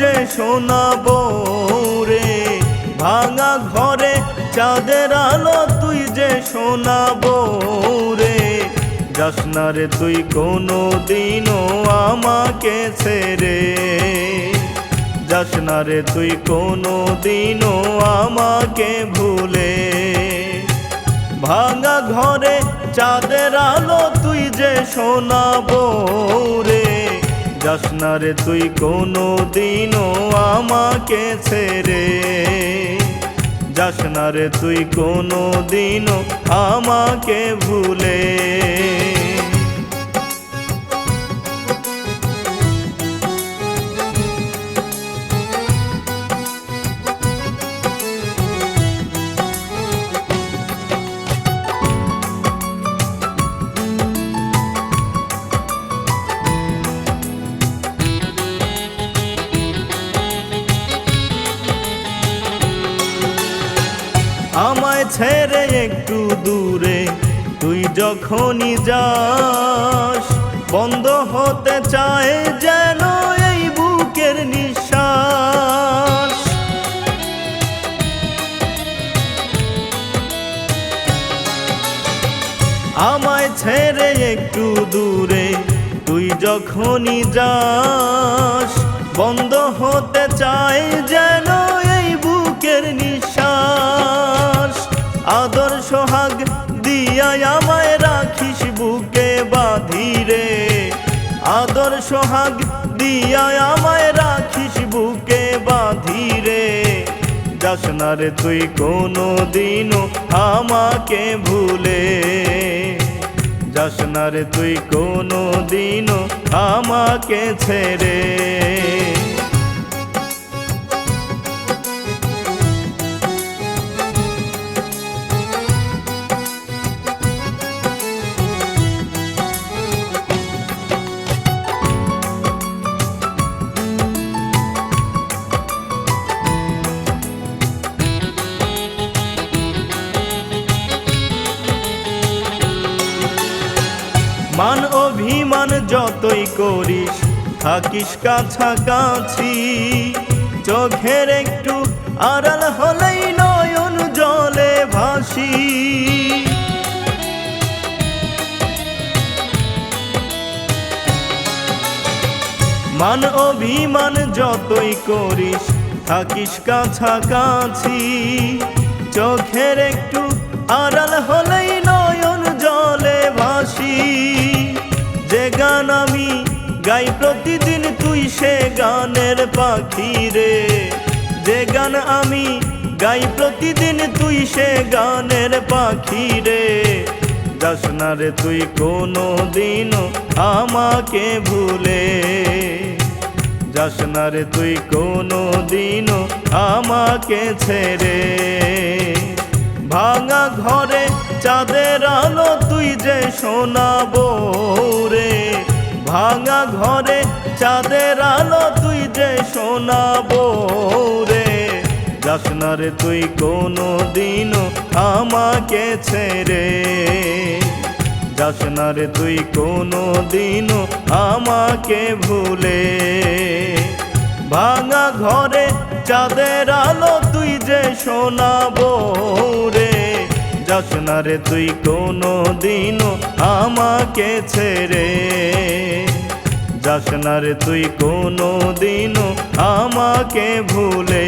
যে শোনাবো রে, ভাঙা ঘরে চাঁদের আলো তুই যে শোনাবো রে। যাস না রে তুই কোনো দিনও আমাকে ছেড়ে, যাস না রে তুই কোনো দিনও আমাকে ভুলে। ভাঙা ঘরে চাঁদের আলো তুই যে শোনাবো রে, যাস না রে তুই কোনো দিনও আমাকে ছেড়ে, যাস না রে তুই কোনো দিনও আমাকে ভুলে। আমায় ছেড়ে একটু দূরে তুই যখনই যাস, বন্ধ হতে চায় যেন এই বুকের নিঃশ্বাস। আমায় ছেড়ে একটু দূরে তুই যখনই যাস, বন্ধ হতে চায় যেন এই বুকের নিঃশ্বাস। আদর সোহাগ দিয়া আমায় রাখিস বুকে বাঁধিরে, আদর সোহাগ দিয়া আমায় রাখিস বুকে বাঁধিরে। যাস না রে তুই কোনো দিনও আমাকে ভুলে, যাস না রে তুই কোনো দিনও আমাকে ছেড়ে। মান অভিমান যতই করিস থাকিস কাছাকাছি, চোখের একটু আড়াল হলেই নয়ন জলে ভাসি। মান অভিমান যতই করিস থাকিস কাছাকাছি, চোখের একটু আড়াল হলেই নয়ন জলে ভাসি। যে গান আমি গাই প্রতিদিন তুই সে গানের পাখি রে, যে গান আমি গাই প্রতিদিন তুই সে গানের পাখি রে। যাস না রে তুই কোনো দিনও আমাকে ভুলে, যাস না রে তুই কোনো দিনও আমাকে ছেড়ে। ভাঙা ঘরে চাঁদের আলো তুই যে শোনাবো রে, ভাঙা ঘরে চাঁদের আলো তুই যে শোনাবো রে। যাস না রে তুই কোনো দিনও আমাকে ছেড়ে, যাস না রে তুই কোনো দিনও আমাকে ভুলে। ভাঙা ঘরে চাঁদের আলো তুই যে শোনাবো রে, যাস না রে তুই কোনো দিনও আমাকে ছেড়ে, যাস না রে তুই কোনো দিনও আমাকে ভুলে।